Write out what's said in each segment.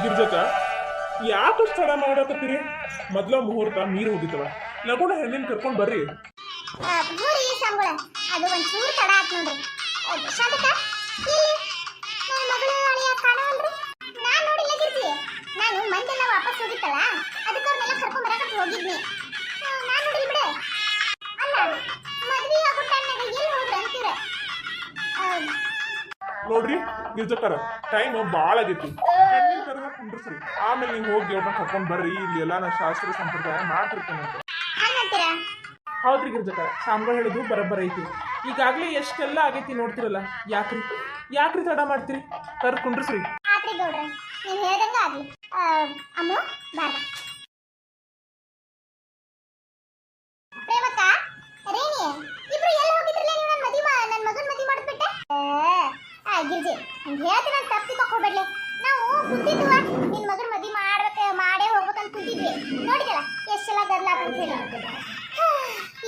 ಗಿರ್ಜಕ ಯಾಕಷ್ಟು ತಡ ಮಾಡಕತ್ತೀರಿ? ಮೊದ್ಲ ಮುಹೂರ್ತ ಮೀರ್ ಹೋಗಿತ್ತವ. ಲಗುಣ ಹೆಣ್ಣಿನ ಕರ್ಕೊಂಡ್ ಬರ್ರಿ. ನೋಡಿ ಸಂಬಳ ಅದು ಒಂಚೂರು ತಡ ಆಯ್ತು ನೋಡ್ರಿ. ಶಾಂತಕ ಇಲ್ಲಿ ನನ್ನ ಮಗಳು ಅಳಿಯ ಕಾಣವಲ್ರಿ. ನಾನು ನೋಡಿಲ್ಲ ಗಿರ್ಜಿ. ನಾನು ಮಂದೆಲ್ಲ ವಾಪಸ್ ಹೋಗಿತ್ತಲ್ಲ ಅದಕ್ಕೆ ಅವ್ರನ್ನೆಲ್ಲ ಕರ್ಕೊಂಡ್ ಬರಕಂತ ಹೋಗಿದ್ನಿ. ನಾನು ನೋಡಿಲ್ಲ ಬಿಡೆ. ಅಲ್ಲ ಮದ್ವೆ ಆಗೋ ಟೈಮ್ನಾಗ ಎಲ್ಲಿ ಹೋಗ್ರಿ ಅಂತೀರ? ನೋಡ್ರಿ ಗಿರ್ಜಕರ, ಟೈಮ್ ಭಾಳ ಆಗೈತಿ. ಹೆಣ್ಣಿನ ಕರ್ಗ ಕುಂಡ್ರಸ್ರಿ, ಆಮೇಲೆ ನೀವು ಹೋಗಿ ಅವ್ರನ್ನ ಕರ್ಕೊಂಡ್ ಬರ್ರಿ. ಇಲ್ಲಿ ಎಲ್ಲ ನಾ ಶಾಸ್ತ್ರ ಸಂಪ್ರದಾಯ ಮಾಡ್ತಿರ್ತೇನೆ ಅಂತ. ಹಂಗಂತೀರಾ? ಹೌದ್ರಿ ಗಿರ್ಜಕ, ಸಾಂಬಳ ಹೇಳಿದ್ರು ಬರಬ್ಬರ ಐತಿ. ಈಗಾಗಲೇ ಎಷ್ಟೆಲ್ಲ ಆಗೈತಿ ನೋಡ್ತಿರಲ್ಲ. ಯಾಕ್ರಿ ತಡ ಮಾಡ್ತೀರಿ? ಕುಂಡ್ರಸ್ರಿ. ಆತ್ರಿ ಗೌಡ್ರ, ನೀವು ಹೇಳ್ದಂಗ ಆಗ್ಲಿ. ಅಮ್ಮ ಬಾರ. ಪ್ರೇಮಕ್ಕ, ರೇಣಿ ಇಬ್ರು ಎಲ್ಲಿ ಹೋಗಿದ್ರಲ್ಲ ನೀವು? ನನ್ನ ಮಗನ ಮದುವೆ ಮಾಡಿಬಿಟ್ಟೆ. ಗಿರ್ಜಿ ಹಂಗೆ ಹೇಳ್ತೀನಿ, ನಾನು ತಪ್ಪಿ ತಕ್ಕೊಬೇಡ್ಲೆ. ನಾವು ಕುಂತಿದ್ವ ನಿನ್ನ ಮಗನ ಮದುವೆ ಮಾಡೇ ಹೋಗ್ಬೇಕಂತ ಕುಂತಿದ್ವಿ. ನೋಡಿದಲ್ಲ ಎಷ್ಟೆಲ್ಲ ಗದ್ಲಾತ ಅಂತ ಹೇಳಿ.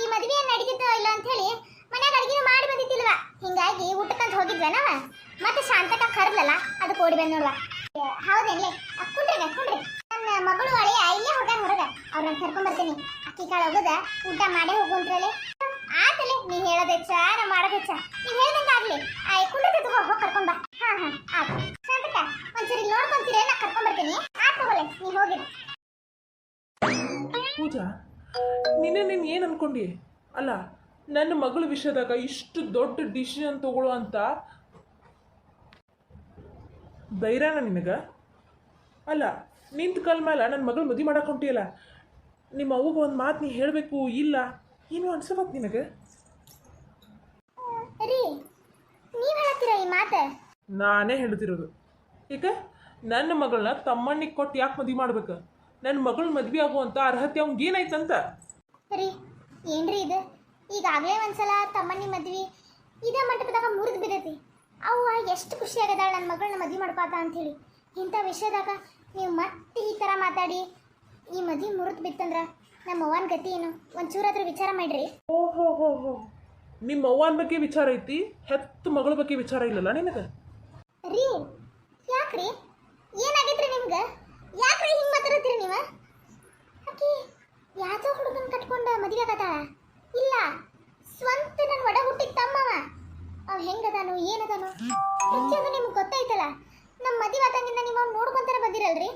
ಈ ಮದುವೆ ನಡೀತಿದ್ದೋ ಇಲ್ಲ ಅಂತ ಹೇಳಿ ಮನ್ಯಾಗ ಅಡಿಗೆ ಮಾಡಿ ಬಂದಿತ್ತಿಲ್ವ. ಹಿಂಗಾಗಿ ಊಟಕ್ಕಂತ ಹೋಗಿದ್ವ ನಾವ. ಮತ್ತೆ ಶಾಂತಕ ಕರ್ಲಲ್ಲ, ಅದಕ್ಕೆ ಓಡಿ ಬಂದ್ ನೋಡ್ವಾ. ಹೌದೇನ್ಲೆ? ಕುಂಡ್ರಿ. ನನ್ನ ಮಗಳು ಅಳಿಯ ಇಲ್ಲೇ ಹೊರಗ ಅವ್ರನ್ನ ಕರ್ಕೊಂಡ್ ಬರ್ತೀನಿ. ಅಕ್ಕಿ ಕಾಳು ಹೋಗೋದ ಊಟ ಮಾಡೇ ಹೋಗುವಂತ್ರಲ್ಲಿ. ಆತಲೆ ನೀ ಹೇಳೋದ ಹೆಚ್ಚ ನಾ ಮಾಡೋದ ಹೆಚ್ಚ. ನೀವ್ ಹೇಳ್ದಂಗ ಆಗ್ಲಿ. ಕುಂಡ್ರಿ ಹೋಗಿ ಕರ್ಕೊಂಡ್ ಬಾ. ಹಾ ಆಯ್ತು. ಶಾಂತಕ ಒಂದ್ಸರಿ ನೋಡ್ಕೊಂತೀರ, ನಾ ಕರ್ಕೊಂಡ್ ಬರ್ತೀನಿ. ಆತ್ ತಗೋಲೆ, ನೀ ಹೋಗಿರಿ. ಪೂಜಾ, ನೀನ್ ಏನ್ ಅನ್ಕೊಂಡಿ? ಅಲ್ಲ, ನನ್ನ ಮಗಳ ವಿಷಯದಾಗ ಇಷ್ಟು ದೊಡ್ಡ ಡಿಸಿಷನ್ ತಗೊಳ್ಳೋ ಅಂತ ಧೈರ್ಯನ ನಿನಗ? ಅಲ್ಲ, ನಿಂತ ಕಾಲ ಮೇಲೆ ನನ್ನ ಮಗಳು ಮದುವೆ ಮಾಡಕ್ಕೆ ಹೊಂಟಿಯಲ್ಲ, ನಿಮ್ಮ ಅವ್ಗೆ ಒಂದು ಮಾತು ನೀ ಹೇಳಬೇಕು ಇಲ್ಲ ಏನು ಅನ್ಸಬತ್ ನಿನಗೆ? ರೀ ನೀವ್ ಹೇಳತ್ತೀರಾ ಈ ಮಾತ? ನಾನೇ ಹೇಳ್ತಿರೋದು. ಈಗ ನನ್ನ ಮಗಳನ್ನ ತಮ್ಮಣ್ಣಿಗೆ ಕೊಟ್ಟು ಯಾಕೆ ಮದುವೆ ಮಾಡ್ಬೇಕು? ನನ್ನ ಮಗಳ ಮದ್ವೆ ಆಗುವಂಥ ಅರ್ಹತೆ ಅವ್ನಿಗೆ ಏನಾಯ್ತಂತ? ರೀ ಏನ್ರಿ ಇದು? ಈಗಾಗಲೇ ಒಂದ್ಸಲ ತಮ್ಮಣ್ಣಿ ಮದ್ವಿ ಇದೇ ಮಂಟಪದಾಗ ಮುರಿದು ಬಿದ್ದೈತಿ. ಅವ್ವ ಎಷ್ಟು ಖುಷಿ ಆಗದಾಳ ನನ್ನ ಮಗಳನ್ನ ಮದ್ವೆ ಮಾಡ್ಪಾತ ಅಂಥೇಳಿ. ಇಂಥ ವಿಷಯದಾಗ ನೀವು ಮತ್ತೆ ಈ ಥರ ಮಾತಾಡಿ ಈ ಮದ್ವೆ ಮುರಿದು ಬಿತ್ತಂದ್ರ ನಮ್ಮ ಅವ್ವನ ಗತಿ ಏನು? ಒಂಚೂರಾದ್ರೂ ವಿಚಾರ ಮಾಡ್ರಿ. ಓಹೋ, ನಿಮ್ಮ ಅವ್ವನ ಬಗ್ಗೆ ವಿಚಾರ ಐತಿ, ಹೆತ್ತು ಮಗಳ ಬಗ್ಗೆ ವಿಚಾರ ಇಲ್ಲಲ್ಲ ನಿನಗೆ? ರೀ ಯಾಕ್ರಿ? ಏನಾಗೈತ್ರಿ ನಿಮ್ಗೆ? ಯಾಕ್ರಿ ಹಿಂಗೆ ಮಾತಾಡ್ತೀರಿ ನೀವು? ಆಕಿ ಯಾವ್ದೋ ಹುಡುಗನ ಕಟ್ಕೊಂಡು ಮದುವೆ ಆಗತ್ತಾಳ? ಇಲ್ಲ, ಸ್ವಂತ ನನ್ನ ಒಡ ಹುಟ್ಟಿದ ತಮ್ಮವ. ಅವ್ ಹೆಂಗದಾನು ಏನದಾನು ಪ್ರತಿಯೊಂದು ನಿಮ್ಗೆ ಗೊತ್ತೈತಲ್ಲ. ನಮ್ಮ ಮದುವೆ ಆದಂಗಿಂದ ನೀವು ಅವ್ನು ನೋಡ್ಕೊಂತಾನೆ ಬಂದಿರಲ್ರಿ.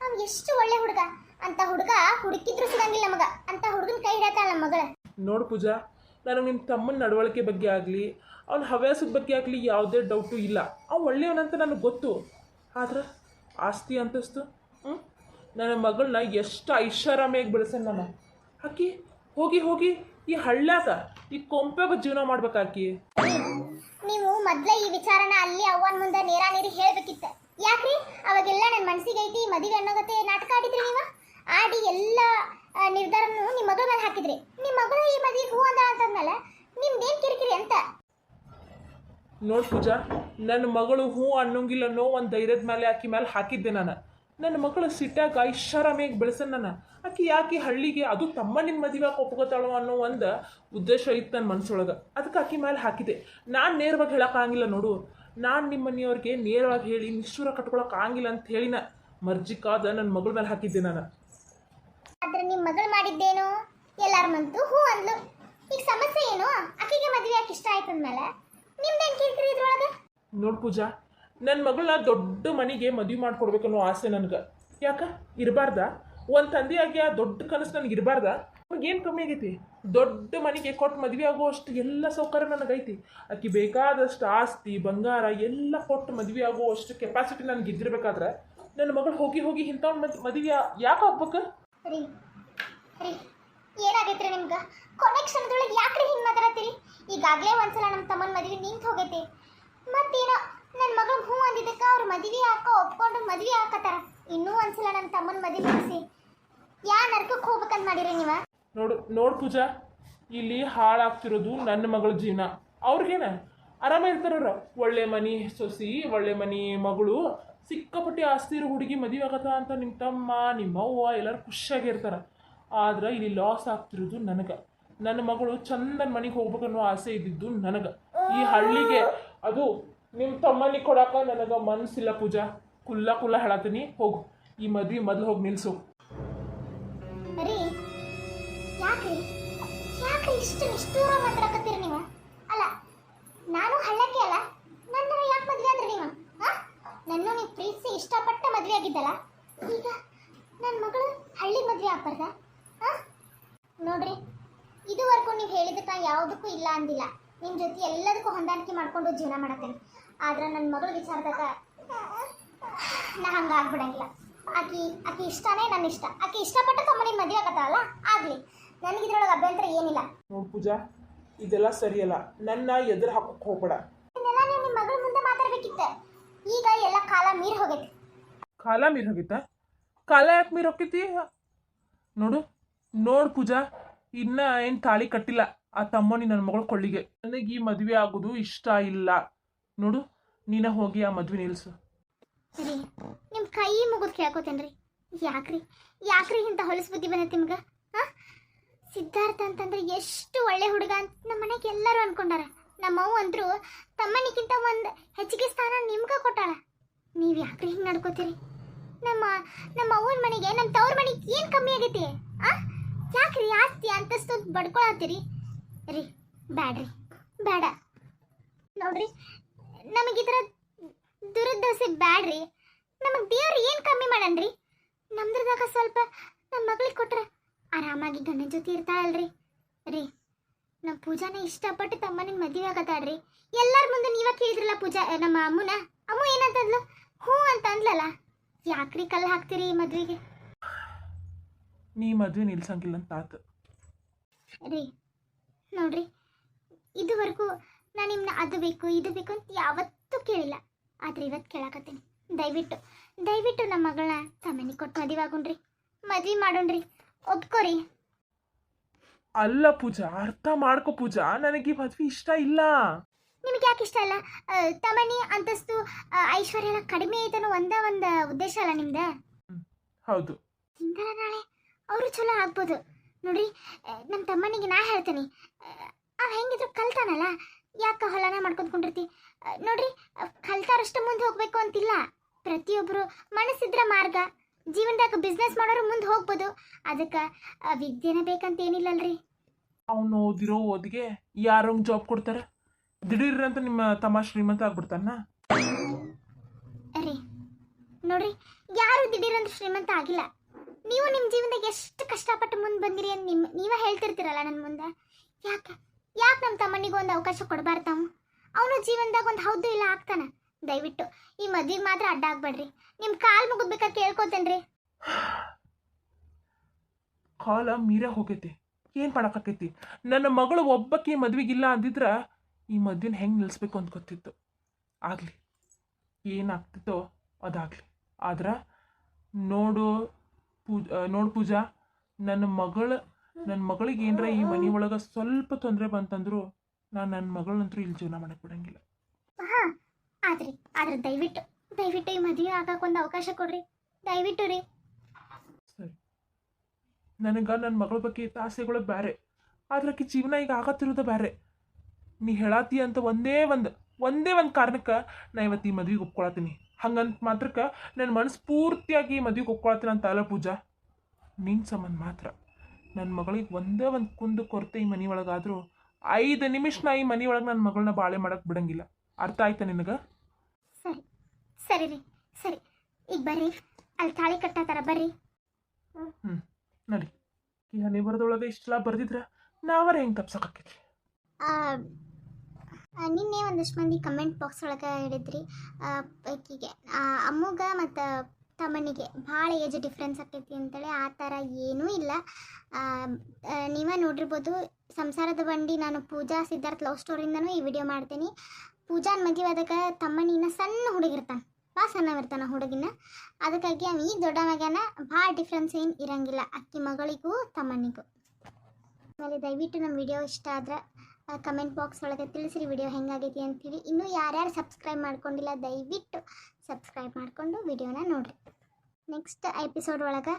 ಅವ್ನು ಎಷ್ಟು ಒಳ್ಳೆ ಹುಡುಗ. ಅಂತ ಹುಡುಗ ಹುಡುಕಿದ್ರು ಸಿಗಂಗಿಲ್ಲ ನಮಗ. ಅಂತ ಹುಡುಗನ ಕೈ ಹಿಡತಾಳ ನಮ್ಮ ಮಗಳ. ನೋಡು ಪೂಜಾ, ನನಗೆ ನಿಮ್ಮ ತಮ್ಮನ ನಡವಳಿಕೆ ಬಗ್ಗೆ ಆಗಲಿ ಅವ್ನ ಹವ್ಯಾಸದ ಬಗ್ಗೆ ಆಗಲಿ ಯಾವುದೇ ಡೌಟು ಇಲ್ಲ. ಅವ್ನು ಒಳ್ಳೆಯವನಂತ ನನಗೆ ಗೊತ್ತು. ಆದ್ರೆ ಆಸ್ತಿ ಅಂತಸ್ತು ನನ್ನ ಮಗಳನ್ನ ಎಷ್ಟು ಐಷಾರಾಮಿಯಾಗಿ ಬೆಳೆಸೇನೆ ನಾನು. ಆಕಿ ಹೋಗಿ ಈ ಹಳ್ಳ್ಯಾಗ ಈ ಕೊಂಪಾಗ ಜೀವನ ಮಾಡ್ಬೇಕಾಕಿ. ನೀವು ಮೊದ್ಲ ಈ ವಿಚಾರನ ಅಲ್ಲಿ ಅವ್ವನ ಮುಂದೆ ನೇರಿ ಹೇಳ್ಬೇಕಿತ್ತ. ಯಾಕ್ರಿ ಅವಾಗೆಲ್ಲ ನನ್ನ ಮನಸ್ಸಿಗೆ ಐತಿ ಮದುವೆ ಅನ್ನೋಗತ್ತೆ ನಾಟಕ ಆಡಿದ್ರಿ. ನೀವು ಆಡಿ ಎಲ್ಲ ನಿರ್ಧಾರನು ನಿಮ್ಮ ಮಗಳ ಮೇಲೆ ಹಾಕಿದ್ರಿ. ನಿಮ್ಮ ಮಗಳು ಈ ಮದುವೆಗೆ ಹೂ ಅಂದ ಅಂತಂದ್ಮೇಲೆ ನಿಮ್ದೇನ್ ಕಿರಿಕಿರಿ ಅಂತ? ನೋಡು ಪೂಜಾ, ನನ್ನ ಮಗಳು ಹೂ ಅನ್ನೋಂಗಿಲ್ಲ ಅನ್ನೋ ಒಂದು ಧೈರ್ಯದ ಮೇಲೆ ಆಕಿ ಮೇಲೆ ಹಾಕಿದ್ದೆ ನಾನು. ನನ್ನ ಮಗಳು ಸಿಟ್ಟಾಗ ಐಷಾರಾಮಿಯಾಗಿ ಬೆಳೆಸನ್ ನಾನು. ಆಕಿ ಯಾಕೆ ಹಳ್ಳಿಗೆ ಅದು ತಮ್ಮನಿನ ಮದುವೆ ಒಪ್ಕೋತಾಳೋ ಅನ್ನೋ ಒಂದು ಉದ್ದೇಶ ಇತ್ತು ನನ್ನ ಮನಸ್ಸೊಳಗೆ. ಅದಕ್ಕೆ ಆಕಿ ಮೇಲೆ ಹಾಕಿದೆ. ನಾನು ನೇರವಾಗಿ ಹೇಳೋಕ್ಕಾಗಿಲ್ಲ ನೋಡು. ನಾನು ನಿಮ್ಮ ಮನೆಯವ್ರಿಗೆ ನೇರವಾಗಿ ಹೇಳಿ ನಿಷ್ಠೂರ ಕಟ್ಕೊಳಕ್ಕಾಗಿಲ್ಲ ಅಂತ ಹೇಳಿನ ಮರ್ಜಿಕಾದ ನನ್ನ ಮಗಳ ಮೇಲೆ ಹಾಕಿದ್ದೆ ನಾನು. ಆದ್ರೆ ನಿಮ್ಮ ಮಗಳು ಮಾಡಿದ್ದೇನು? ಎಲ್ಲಾರ ಮಂತು ಹೂ ಅಂದ್ಲು. ಈಗ ಸಮಸ್ಯೆ ಏನು? ಆಕಿಗೆ ಮದುವೆ ಯಾಕೆ ಇಷ್ಟ ಆಯ್ತು ಅಂದ್ಮೇಲೆ ನಿಮ್ದೇನು ಕಿರಿಕಿರಿ ಇದ್ರೊಳಗೆ? ನೋಡು ಪೂಜಾ, ನನ್ನ ಮಗಳನ್ನ ದೊಡ್ಡ ಮನೆಗೆ ಮದುವೆ ಮಾಡ್ಕೊಡ್ಬೇಕನ್ನೋ ಆಸೆ ನನಗೆ. ಯಾಕೆ ಇರಬಾರ್ದ? ಒಂದು ತಂದೆಯಾಗಿ ಆ ದೊಡ್ಡ ಕನಸು ನನಗೆ ಇರಬಾರ್ದ? ನಮಗೇನು ಕಮ್ಮಿ ಆಗೈತಿ? ದೊಡ್ಡ ಮನೆಗೆ ಕೊಟ್ಟು ಮದುವೆ ಆಗುವಷ್ಟು ಎಲ್ಲ ಸೌಕರ್ಯ ನನಗೈತಿ. ಆಕಿ ಬೇಕಾದಷ್ಟು ಆಸ್ತಿ ಬಂಗಾರ ಎಲ್ಲ ಕೊಟ್ಟು ಮದುವೆ ಆಗುವಷ್ಟು ಕೆಪಾಸಿಟಿ ನನಗೆ ಇದ್ದಿರ್ಬೇಕಾದ್ರೆ ನನ್ನ ಮಗಳು ಹೋಗಿ ಇಂಥವ್ನ ಮದುವೆ ಯಾಕೆ ಆಗ್ಬೇಕು? ರೀ ಏನಾಗೈತ್ರಿ ನಿಮ್ಗೆ? ಕೊನೆಕ್ಷನ್ದೊಳಗೆ ಯಾಕ್ರಿ ಹಿಂಗೆ ಮಾತಾಡತ್ತೀರಿ? ಈಗಾಗಲೇ ಒಂದ್ಸಲ ನಮ್ಮ ತಮ್ಮನ ಮದುವೆ ನಿಂತು ಹೋಗೈತಿ. ಮತ್ತೇನೋ ನನ್ನ ಮಗಳು ಹೂ ಅಂದಿದ್ದಕ್ಕೆ ಅವ್ರು ಮದುವೆ ಒಪ್ಕೊಂಡು ಮದುವೆ ಹಾಕತ್ತಾರ. ಇನ್ನೂ ಒಂದ್ಸಲ ನನ್ನ ತಮ್ಮನ ಮದುವೆ ಮುಗಿಸಿ ಯಾ ನರ್ಕಕ್ಕೆ ಹೋಗ್ಬೇಕಂತ ಮಾಡಿರಿ ನೀವು? ನೋಡು ಪೂಜಾ, ಇಲ್ಲಿ ಹಾಳಾಗ್ತಿರೋದು ನನ್ನ ಮಗಳ ಜೀವನ. ಅವ್ರಿಗೇನ ಆರಾಮ ಇರ್ತಾರವ್ರ. ಒಳ್ಳೆ ಮನೆ ಸೊಸಿ, ಒಳ್ಳೆ ಮನೆ ಮಗಳು, ಸಿಕ್ಕಾಪಟ್ಟೆ ಆಸ್ತಿ ಇರೋ ಹುಡುಗಿ ಮದುವೆ ಆಗತ್ತ ಅಂತ ನಿಮ್ಮ ತಮ್ಮ ನಿಮ್ಮ ಅವ್ವ ಎಲ್ಲರೂ ಖುಷಿಯಾಗಿರ್ತಾರೆ. ಆದ್ರೆ ಇಲ್ಲಿ ಲಾಸ್ ಆಗ್ತಿರೋದು ನನಗೆ. ನನ್ನ ಮಗಳು ಚಂದನ ಮನೆಗೆ ಹೋಗ್ಬೇಕನ್ನೋ ಆಸೆ ಇದ್ದಿದ್ದು ನನಗೆ. ಈ ಹಳ್ಳಿಗೆ ಅದು ನಿಮ್ಮ ತಮ್ಮನಿಗೆ ಕೊಡಾಕ ನನಗೆ ಮನಸ್ಸಿಲ್ಲ ಪೂಜಾ. ಕುಲ್ಲ ಹೇಳತ್ತೀನಿ, ಹೋಗು ಈ ಮದ್ವೆ ಮೊದಲು ಹೋಗಿ ನಿಲ್ಸು. ರೀ ಯಾಕ್ರಿ ಯಾಕ್ರಿ ಇಷ್ಟು ನಿಷ್ಠೂರ ಮಾತಾಡಕತ್ತೀರಿ ನೀವು? ಅಲ್ಲ ನಾನು ಹಳ್ಳಕ್ಕೆ ಅಲ್ಲ, ನನ್ನ ಯಾಕೆ ಮದ್ವೆ ಆದ್ರಿ ನೀವು? ನನ್ನ ನೀವು ಪ್ರೀತಿಸಿ ಇಷ್ಟಪಟ್ಟ ಮದ್ವೆ ಆಗಿದ್ದಲ್ಲ, ಈಗ ನನ್ನ ಮಗಳು ಹಳ್ಳಿ ಮದ್ವೆ ಆಗ್ಬಾರ್ದ? ನೋಡ್ರಿ, ಇದುವರೆಗೂ ನೀವು ಹೇಳಿದಕ್ಕ ಯಾವುದಕ್ಕೂ ಇಲ್ಲ ಅಂದಿಲ್ಲ. ನಿಮ್ಮ ಜೊತೆ ಎಲ್ಲದಕ್ಕೂ ಹೊಂದಾಣಿಕೆ ಮಾಡ್ಕೊಂಡು ಜೀವನ ಮಾಡತ್ತೇನೆ. ಆದ್ರೆ ನನ್ನ ಮಗಳ ವಿಚಾರದಾಗ ನಾ ಹಂಗೆ ಆಗ್ಬಿಡಂಗಿಲ್ಲ. ಆಕಿ ಇಷ್ಟನೇ ನನ್ನ ಇಷ್ಟ. ಆಕಿ ಇಷ್ಟಪಟ್ಟ ತಮ್ಮನಿಗೆ ಮದುವೆ ಆಗತ್ತಲ್ಲ, ಆಗಲಿ, ನನಗೆ ಇದ್ರೊಳಗೆ ಅಭ್ಯಂತರ ಏನಿಲ್ಲ. ನೋಡು ಪೂಜಾ, ಇದೆಲ್ಲ ಸರಿಯಲ್ಲ. ನನ್ನ ಎದುರು ಹಾಕೋಕೆ ಹೋಗ್ಬೇಡ. ಇದನ್ನೆಲ್ಲ ನೀವು ನಿಮ್ಮ ಮಗಳ ಮುಂದೆ ಮಾತಾಡ್ಬೇಕಿತ್ತೆ. ಈಗ ಎಲ್ಲ ಕಾಲ ಮೀರಿ ಹೋಗೈತಿ. ಕಾಲ ಮೀರ್ ಹೋಗಿತ್ತ? ಕಾಲ ಯಾಕೆ ಮೀರ್ ಹೋಗೈತಿ? ನೋಡು ಪೂಜಾ, ಇನ್ನ ಏನು ತಾಳಿ ಕಟ್ಟಿಲ್ಲ ಆ ತಮ್ಮನಿ ನನ್ನ ಮಗಳ ಕೊಳ್ಳಿಗೆ. ನನಗೆ ಈ ಮದುವೆ ಆಗೋದು ಇಷ್ಟ ಇಲ್ಲ. ನೋಡು, ನೀನ ಹೋಗಿ ಆ ಮದ್ವೆ ನಿಲ್ಸು. ರೀ, ನಿಮ್ಮ ಕೈ ಮುಗಿದು ಕೇಳ್ಕೊತೇನ್ರಿ, ಯಾಕ್ರಿ ಇಂಥ ಹೊಲಸು ಬುದ್ಧಿ ಬಂದೈತಿ ನಿಮ್ಗೆ? ಸಿದ್ಧಾರ್ಥ ಅಂತಂದ್ರೆ ಎಷ್ಟು ಒಳ್ಳೆ ಹುಡುಗ ಅಂತ ನಮ್ಮ ಮನೆಗೆ ಎಲ್ಲರೂ ಅನ್ಕೊಂಡಾರ. ನಮ್ಮವ್ವ ಅಂದ್ರು ತಮ್ಮನಿಗಿಂತ ಒಂದು ಹೆಚ್ಚಿಗೆ ಸ್ಥಾನ ನಿಮ್ಗೆ ಕೊಟ್ಟಾಳ. ನೀವು ಯಾಕ್ರಿ ಹಿಂಗೆ ನಡ್ಕೋತೀರಿ? ನಮ್ಮ ಅವ್ವನ ಮನೆಗೆ ನಮ್ಮ ತವ್ರ ಮನೆಗೆ ಏನು ಕಮ್ಮಿ ಆಗೈತಿ? ಯಾಕ್ರಿ ಆಸ್ತಿ ಅಂತಸ್ತು ಬಡ್ಕೊಳತ್ತೀರಿ? ರೀ ಬೇಡ ನೋಡ್ರಿ, ನಮಗಿದ್ರ ದುರದೋಸೆ ಬ್ಯಾಡ್ರಿ. ನಮಗೆ ದೇವ್ರು ಏನು ಕಮ್ಮಿ ಮಾಡನ್ರಿ? ನಮ್ದ್ರದಾಗ ಸ್ವಲ್ಪ ನಮ್ಮ ಮಗಳಿಗೆ ಕೊಟ್ರೆ ಆರಾಮಾಗಿ ಗಂಡನ ಜೊತೆ ಇರ್ತಾಳಲ್ರಿ. ರೀ, ನಮ್ಮ ಪೂಜಾನ ಇಷ್ಟಪಟ್ಟು ತಮ್ಮನಿಗೆ ಮದುವೆ ಆಗತ್ತಾಳ್ರಿ. ಎಲ್ಲರ ಮುಂದೆ ನೀವ ಕೇಳಿದ್ರಲ್ಲ ಪೂಜಾ, ನಮ್ಮ ಅಮ್ಮು ಏನಂತಂದ್ಲು? ಹ್ಞೂ ಅಂತ ಅಂದ್ಲಲ್ಲ. ಯಾಕ್ರಿ ಕಲ್ಲು ಹಾಕ್ತೀರಿ ಈ ಮದ್ವೆಗೆ? ನೀ ಮದ್ವೆ ನಿಲ್ಸಂಗಿಲ್ಲ ಅಂತ ಆತು. ರೀ ನೋಡ್ರಿ, ಇದುವರೆಗೂ ನಾನು ನಿಮ್ಮನ್ನ ಅದು ಬೇಕು ಇದು ಬೇಕು ಅಂತ ಯಾವತ್ತೂ ಕೇಳಿಲ್ಲ. ಆದ್ರೆ ಇವತ್ತು ಕೇಳಾಕತ್ತೀನಿ. ದಯವಿಟ್ಟು ನಮ್ಮ ಮಗಳನ್ನ ತಮ್ಮನಿಗೆ ಕೊಟ್ಟು ಮದುವೆ ಆಗೋಣ್ರಿ, ಮದ್ವೆ ಮಾಡೋಣ್ರಿ, ಒಪ್ಕೋರಿ. ಅಲ್ಲ ಪೂಜಾ, ಅರ್ಥ ಮಾಡ್ಕೊ ಪೂಜಾ, ನನಗೆ ಈ ಮದ್ವೆ ಇಷ್ಟ ಇಲ್ಲ. ನಿಮ್ಗೆ ಯಾಕೆ ಇಷ್ಟ ಇಲ್ಲ? ತಮನಿ ಅಂತಸ್ತು ಐಶ್ವರ್ಯ ಎಲ್ಲ ಕಡಿಮೆ ಐತನೋ ಒಂದು ಉದ್ದೇಶ ಅಲ್ಲ ನಿಮ್ದು? ಹೌದು. ಹಿಂದಲ್ಲ ನಾಳೆ ಅವರು ಚಲೋ ಆಗ್ಬೋದು ನೋಡ್ರಿ. ನಮ್ಮ ತಮ್ಮನಿಗೆ ನಾ ಹೇಳ್ತೀನಿ, ಅವ ಹೆಂಗಿದ್ರು ಕಲ್ತಾನಲ್ಲ, ಯಾಕೆ ಹೊಲನ ಮಾಡ್ಕೊಂಡ್ಕೊಂಡಿರ್ತಿ? ನೋಡ್ರಿ, ಕಲ್ತಾರಷ್ಟು ಮುಂದೆ ಹೋಗ್ಬೇಕು ಅಂತಿಲ್ಲ. ಪ್ರತಿಯೊಬ್ಬರು ಮನಸ್ಸಿದ್ರ ಮಾರ್ಗ, ಜೀವನದಾಗ ಬಿಸ್ನೆಸ್ ಮಾಡೋರು ಮುಂದೆ ಹೋಗ್ಬೋದು. ಅದಕ್ಕೆ ವಿದ್ಯೆನ ಬೇಕಂತ ಏನಿಲ್ಲಲ್ರಿ. ಅವನು ಓದಿರೋ ಓದಿಗೆ ಯಾರಂಗೆ ಜಾಬ್ ಕೊಡ್ತಾರೆ? ದಿಢೀರಂತ ನಿಮ್ಮ ತಮ್ಮ ಶ್ರೀಮಂತ ಆಗ್ಬಿಡ್ತಾನ? ರೀ ನೋಡ್ರಿ, ಯಾರು ದಿಢೀರಂತ ಶ್ರೀಮಂತ ಆಗಿಲ್ಲ. ನೀವು ನಿಮ್ಮ ಜೀವನದಾಗ ಎಷ್ಟು ಕಷ್ಟಪಟ್ಟು ಮುಂದೆ ಬಂದಿರಿ ಅಂತ ನೀವೇ ಹೇಳ್ತಿರ್ತೀರಲ್ಲ ನನ್ನ ಮುಂದೆ. ಯಾಕೆ ನಮ್ಮ ತಮ್ಮನಿಗೆ ಒಂದು ಅವಕಾಶ ಕೊಡಬಾರ್ದು? ಅವನು ಜೀವನದಾಗ ಒಂದು ಹೌದು ಇಲ್ಲ ಆಗ್ತಾನೆ. ದಯವಿಟ್ಟು ಈ ಮದ್ವೆಗೆ ಮಾತ್ರ ಅಡ್ಡ ಆಗ್ಬೇಡ್ರಿ. ನಿಮ್ಮ ಕಾಲು ಮುಗಿದ್ಬೇಕಾದ್ರೆ ಕೇಳ್ಕೊತೇನ್ರಿ. ಕಾಲ ಮೀರ ಹೋಗೈತಿ, ಏನು ಮಾಡಕ್ಕಾಕೈತಿ? ನನ್ನ ಮಗಳು ಒಬ್ಬಕ್ಕೆ ಮದ್ವೆಗಿಲ್ಲ ಅಂದಿದ್ರ ಈ ಮದ್ವೆನ ಹೆಂಗೆ ನಿಲ್ಲಿಸ್ಬೇಕು ಅಂತ ಗೊತ್ತಿತ್ತು. ಆಗಲಿ, ಏನಾಗ್ತಿತ್ತೋ ಅದಾಗಲಿ. ಆದ್ರೆ ನೋಡು ಪೂಜಾ, ನನ್ನ ಮಗಳಿಗೆ ಏನರ ಈ ಮನೆ ಒಳಗೆ ಸ್ವಲ್ಪ ತೊಂದರೆ ಬಂತಂದ್ರು ನಾನು ನನ್ನ ಮಗಳಂತರೂ ಇಲ್ಲಿ ಜೀವನ ಮಾಡಕ್ಕೆ ಬಿಡಂಗಿಲ್ಲ. ಆದ್ರೆ ದಯವಿಟ್ಟು ಈ ಮದುವೆ ಆಗಕ್ಕೆ ಒಂದು ಅವಕಾಶ ಕೊಡ್ರಿ, ದಯವಿಟ್ಟು ರೀ. ಸರಿ, ನನಗೆ ನನ್ನ ಮಗಳ ಬಗ್ಗೆ ಆಸೆಗಳು ಬೇರೆ, ಆದ್ರೆ ಆಕೆ ಜೀವನ ಈಗ ಆಗತ್ತಿರೋದು ಬೇರೆ. ನೀ ಹೇಳಾತಿ ಅಂತ ಒಂದೇ ಒಂದು ಕಾರಣಕ್ಕೆ ನಾ ಇವತ್ತು ಈ ಮದ್ವೆಗೆ ಒಪ್ಕೊಳತೀನಿ. ಹಂಗಂತ ಮಾತ್ರಕ್ಕೆ ನನ್ನ ಮನಸ್ಸು ಪೂರ್ತಿಯಾಗಿ ಈ ಮದ್ವೆಗೆ ಒಪ್ಕೊಳತೀನಿ ಅಂತ ಅಲ್ಲ ಪೂಜಾ. ನಿನ್ನ ಸಂಬಂಧ ಮಾತ್ರ ನನ್ನ ಮಗಳಿಗೆ ಒಂದೇ ಒಂದು ಕುಂದು ಕೊರತೆ ಈ ಮನೆ ಒಳಗಾದರೂ 5 ನಿಮಿಷ ನಾ ಈ ಮನೆ ಒಳಗೆ ನನ್ನ ಮಗಳನ್ನ ಬಾಳೆ ಮಾಡಕ್ಕೆ ಬಿಡಂಗಿಲ್ಲ. ಅರ್ಥ ಆಯ್ತಾ ನಿನಗೆ? ಸರಿ ರೀ, ಸರಿ. ಈಗ ಬರ್ರಿ, ಅಲ್ಲಿ ತಾಳಿ ಕಟ್ಟತ್ತಾರ, ಬರ್ರಿ. ನಡಿ. ಈ ಹನಿ ಬರದೊಳಗೆ ಇಷ್ಟೆಲ್ಲ ಬರ್ದಿದ್ರ ನಾವರ ಹೆಂಗೆ ತಪ್ಸಕ್ಕಾಕೈತಿ? ನಿನ್ನೆ ಒಂದಷ್ಟು ಮಂದಿ ಕಮೆಂಟ್ ಬಾಕ್ಸ್ ಒಳಗೆ ಹೇಳಿದ್ರಿ, ಈಕಿಗೆ ಅಮ್ಮಗ ಮತ್ತು ತಮ್ಮನಿಗೆ ಭಾಳ ಏಜ್ ಡಿಫ್ರೆನ್ಸ್ ಆಗ್ತೈತಿ ಅಂತೇಳಿ. ಆ ಥರ ಏನೂ ಇಲ್ಲ. ನೀವೇ ನೋಡಿರ್ಬೋದು, ಸಂಸಾರದ ಬಂಡಿ ನಾನು ಪೂಜಾ ಸಿದ್ಧಾರ್ಥ ಲವ್ ಸ್ಟೋರಿಯಿಂದನೂ ಈ ವಿಡಿಯೋ ಮಾಡ್ತೀನಿ. ಪೂಜಾನ ಮದುವೆ ಆದಾಗ ತಮ್ಮನಿನ ಸಣ್ಣ ಹುಡುಗಿರ್ತಾನೆ, ಭಾಳ ಸಣ್ಣವಿರ್ತಾನೆ ಹುಡುಗಿನ. ಅದಕ್ಕಾಗಿ ಅವ್ನು ಈಗ ದೊಡ್ಡ ಮಗನ ಭಾಳ ಡಿಫ್ರೆನ್ಸ್ ಏನು ಇರಂಗಿಲ್ಲ ಅಕ್ಕಿ ಮಗಳಿಗೂ ತಮ್ಮನಿಗೂ. ಆಮೇಲೆ ದಯವಿಟ್ಟು ನಮ್ಮ ವಿಡಿಯೋ ಇಷ್ಟ ಆದ್ರೆ ಕಮೆಂಟ್ ಬಾಕ್ಸ್ ಒಳಗೆ ತಿಳಿಸ್ರಿ ವಿಡಿಯೋ ಹೆಂಗಾಗೈತಿ ಅಂತೀವಿ. ಇನ್ನೂ ಯಾರ್ಯಾರು ಸಬ್ಸ್ಕ್ರೈಬ್ ಮಾಡ್ಕೊಂಡಿಲ್ಲ ದಯವಿಟ್ಟು ಸಬ್ಸ್ಕ್ರೈಬ್ ಮಾಡಿಕೊಂಡು ವಿಡಿಯೋನ ನೋಡಿರಿ. ನೆಕ್ಸ್ಟ್ ಎಪಿಸೋಡ್ ಒಳಗೆ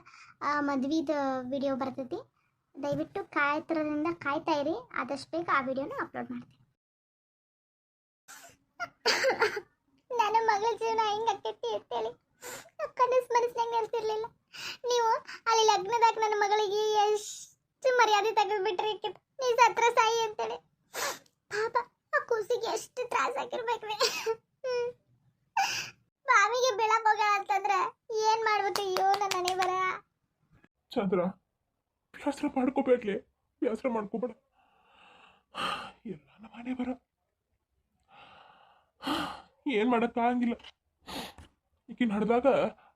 ಮದ್ವೆದು ವಿಡಿಯೋ ಬರ್ತೈತಿ. ದಯವಿಟ್ಟು ಕಾಯ್ತಾ ಇರಿ. ಆದಷ್ಟು ಬೇಗ ಆ ವಿಡಿಯೋನ ಅಪ್ಲೋಡ್ ಮಾಡ್ತೀನಿ. ನನ್ನ ಮಗಳ ಜೀವನ ಹೆಂಗಾಕೈತಿ ಅಂತೇಳಿ ಕನಸು ಮನಸ್ಸಿನಾಗ ನೆನ್ಪಿರ್ಲಿಲ್ಲ. ನೀವು ಅಲ್ಲಿ ಲಗ್ನದಾಗ ನನ್ನ ಮಗಳಿಗೆ ಎಷ್ಟು ಮರ್ಯಾದೆ ತೆಗೆದ್ಬಿಟ್ರಿ. ನೀ ಸತ್ರ ಸಾಯಿ ಅಂತೇಳಿ ಪಾಪ ಆ ಕೂಸಿಗೆ ಎಷ್ಟು ತ್ರಾಸ ಆಗಿರ್ಬೇಕ್ರಿ. ಬಾವಿಗೆ ಬೀಳಕ್ ಹೋಗ್ಯಾಳ ಅಂತಂದ್ರೆ ಏನ್ ಮಾಡ್ಬೇಕು? ಅಯ್ಯೋ ನನ್ನ ಮನೆ ಬರ. ಚಂದ್ರ, ಬ್ಯಾಸರ ಮಾಡ್ಕೋಬೇಡ್ಲಿ, ಬ್ಯಾಸರ ಮಾಡ್ಕೋಬೇಡ. ಎಲ್ಲ ನಮ್ಮ ಮನೆ ಬರ, ಏನ್ ಮಾಡಕ್ಕಾಗಿಲ್ಲ. ಈಕಿ ನಡೆದಾಗ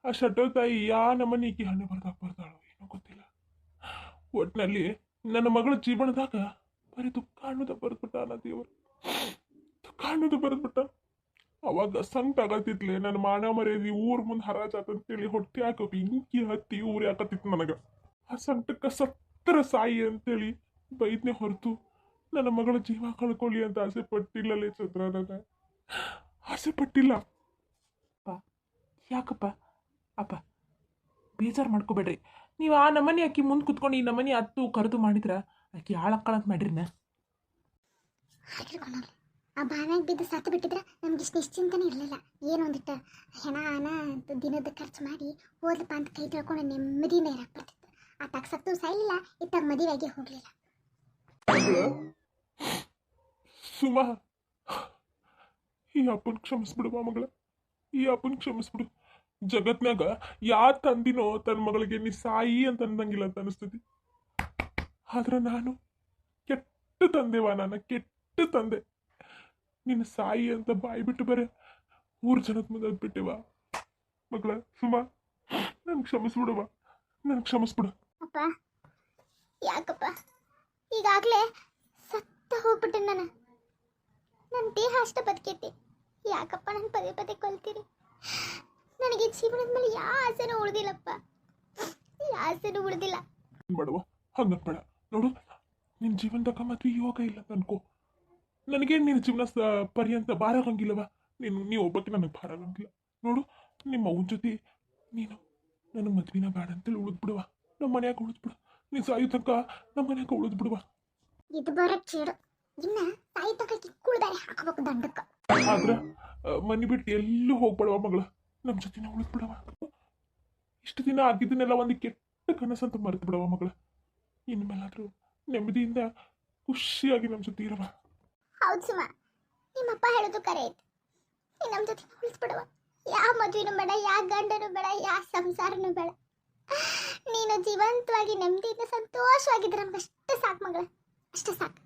ಆ ಶೆಟ್ಟರ್ ತಾಯಿ ನಮ್ಮನೆ ಈಕಿ ಹಣ್ಣೆ ಬರ್ದಾಗ ಬರ್ತಾಳು ಏನೋ ಗೊತ್ತಿಲ್ಲ. ಒಟ್ಟಿನಲ್ಲಿ ನನ್ನ ಮಗಳ ಜೀವನದಾಗ ಬರೀ ದುಃಖ ಅನ್ನೋದ ಬರೆದ್ಬಿಟ್ಟ ನಾ ದೇವರು, ದುಃಖ ಅನ್ನೋದು ಬರೆದ್ಬಿಟ್ಟ. ಅವಾಗ ಸಂಕಟ ಆಗತ್ತಿತ್ಲೆ, ನನ್ನ ಮಾನ ಮರ್ಯಾದಿ ಊರ್ ಮುಂದೆ ಹರಾಜಾಕಂತೇಳಿ ಹೊಟ್ಟೆ ಹಾಕೋ ಬೆಂಕಿ ಹತ್ತಿ ಊರಿ ಹಾಕತ್ತಿತ್ತು ನನಗ. ಆ ಸಂಕಟಕ್ಕೆ ಸತ್ತರ ಸಾಯಿ ಅಂತೇಳಿ ಬೈದ್ನೆ ಹೊರತು ನನ್ನ ಮಗಳ ಜೀವ ಕಳ್ಕೊಳ್ಳಿ ಅಂತ ಆಸೆ ಪಟ್ಟಿಲ್ಲಲೇ ಚಂದ್ರ. ನನ್ನ ಆಸೆ ಪಟ್ಟಿಲ್ಲ. ಯಾಕಪ್ಪ ಅಪ್ಪ ಬೇಜಾರು ಮಾಡ್ಕೋಬೇಡ್ರಿ. ನೀವು ಆ ನಮನಿ ಅಕ್ಕಿ ಮುಂದೆ ಕುತ್ಕೊಂಡು ಈ ನಮನಿ ಹತ್ತು ಕರೆದು ಮಾಡಿದ್ರ ಆಕಿ ಹಾಳಕ್ಕಳಂತ ಮಾಡ್ರಿನ. ಆ ಬಾವ್ಯಾಗ ಬಿದ್ದು ಸತ್ತು ಬಿಟ್ಟಿದ್ರೆ ನಮ್ಗೆ ಇಷ್ಟು ನಿಶ್ಚಿಂತನೇ ಇರಲಿಲ್ಲ. ಏನೊಂದಿಟ್ಟು ಹೆಣ ದಿನದ ಖರ್ಚು ಮಾಡಿ ಓದ್ಲಪ್ಪ ಅಂತ ಕೈ ತೊಳ್ಕೊಂಡು ನೆಮ್ಮದಿಯಿಂದ ಇರಕ್ಕೆ ಬರ್ತಿತ್ತು. ಆ ತಗ್ಸತ್ತು ಸಾಯಿಲ್ಲ, ಇತ್ತಾಗ ಮದುವೆಗೆ ಹೋಗಲಿಲ್ಲ. ಸುಮಾ, ಈ ಅಪ್ಪನ ಕ್ಷಮಿಸ್ಬಿಡುವ ಮಗಳ, ಈ ಅಪ್ಪನ ಕ್ಷಮಿಸ್ಬಿಡು. ಜಗತ್ನಾಗ ಯಾ ತಂದಿನೋ ತನ್ನ ಮಗಳಿಗೆ ನೀ ಸಾಯಿ ಅಂತ ಅಂದಂಗಿಲ್ಲ ಅಂತ ಅನಿಸ್ತತಿ. ಆದ್ರೆ ನಾನು ಕೆಟ್ಟ ತಂದೆವಾ, ನಾನು ಕೆಟ್ಟ ತಂದೆ. ನಿನ್ನ ಸಾಯಿ ಅಂತ ಬಾಯಿ ಬಿಟ್ಟು ಬರೇ ಊರ್ ಜನದ ಮುಂದೆ ಬಿಟ್ಟೆವಾ ಮಗಳ. ಸುಮಾ, ನನ್ ಕ್ಷಮಿಸ್ಬಿಡುವ, ನನ್ ಕ್ಷಮಿಸ್ಬಿಡು. ಅಪ್ಪ ಯಾಕಪ್ಪ ಈಗಾಗಲೇ ಸತ್ತ ಹೋಗ್ಬಿಟ್ಟೆ ನಾನು. ನನ್ನ ದೇಹ ಅಷ್ಟ ಬದುಕೈತಿ, ಯಾಕಪ್ಪ ನಾನು ಪದೇ ಪದೇ ಕೊಲ್ತೀರಿ? ನನಗೆ ಜೀವನದ ಮೇಲೆ ಯಾವ ಆಸೆನೂ ಉಳಿದಿಲ್ಲಪ್ಪ, ಯಾವ ಆಸೆನೂ ಉಳಿದಿಲ್ಲ. ಮಾಡುವ ಹಂಗನ್ಬೇಡ. ನೋಡು, ನಿನ್ನ ಜೀವನದಾಗ ಮದ್ವೆ ಯೋಗ ಇಲ್ಲ ಅನ್ಕೋ. ನನಗೇನು ನಿನ್ನ ಜೀವನ ಪರ್ಯಂತ ಭಾರ ಆಗಂಗಿಲ್ಲವ. ನೀವು ಒಬ್ಬಕ್ಕೆ ನನಗೆ ಭಾರ ಆಗಂಗಿಲ್ಲ. ನೋಡು, ನಿಮ್ಮ ಅವನ ಜೊತೆ ನೀನು ನನ್ನ ಮದ್ವಿನ ಬೇಡ ಅಂತೇಳಿ ಉಳಿದ್ಬಿಡುವ. ನಮ್ಮ ಮನ್ಯಾಗ ಉಳಿದ್ಬಿಡು. ನೀನು ಸಾಯೋ ತನಕ ನಮ್ಮ ಮನ್ಯಾಗ ಉಳಿದ್ಬಿಡುವ. ಇದು ಬರೋ ಚೇಡು. ಇನ್ನ ತಾಯಿ ತಕ ಕುಳ್ದಾರೆ ಹಾಕಬೇಕು ದಂಡಕ್ಕೆ. ಆದ್ರ ಮನೆ ಬಿಟ್ಟು ಎಲ್ಲೂ ಹೋಗ್ಬೇಡವ ಮಗಳ, ನಮ್ಮ ಜೊತೆನ ಉಳಿದ್ಬಿಡವ. ಇಷ್ಟು ದಿನ ಆಗಿದ್ದನ್ನೆಲ್ಲ ಒಂದು ಕೆಟ್ಟ ಕನಸಂತ ಮರೆತು ಬಿಡವ ಮಗಳ. ಇನ್ಮೇಲಾದ್ರೂ ನೆಮ್ಮದಿಯಿಂದ ಖುಷಿಯಾಗಿ ನಮ್ಮ ಜೊತೆ ಇರವ. ಹೌದು ಸುಮ, ನಿಮ್ಮಪ್ಪ ಹೇಳೋದು ಕರೆ ಐತಿ. ನೀ ನಮ್ಮ ಜೊತೆ ಉಳಿಸ್ಬಿಡವ. ಯಾವ ಮದುವೆನೂ ಬೇಡ, ಯಾವ ಗಂಡನೂ ಬೇಡ, ಯಾವ ಸಂಸಾರನೂ ಬೇಡ. ನೀನು ಜೀವಂತವಾಗಿ ನೆಮ್ಮದಿಯಿಂದ ಸಂತೋಷವಾಗಿದ್ರೆ ನಮ್ಗೆ ಅಷ್ಟೇ ಸಾಕು ಮಗಳ, ಅಷ್ಟೇ ಸಾಕು.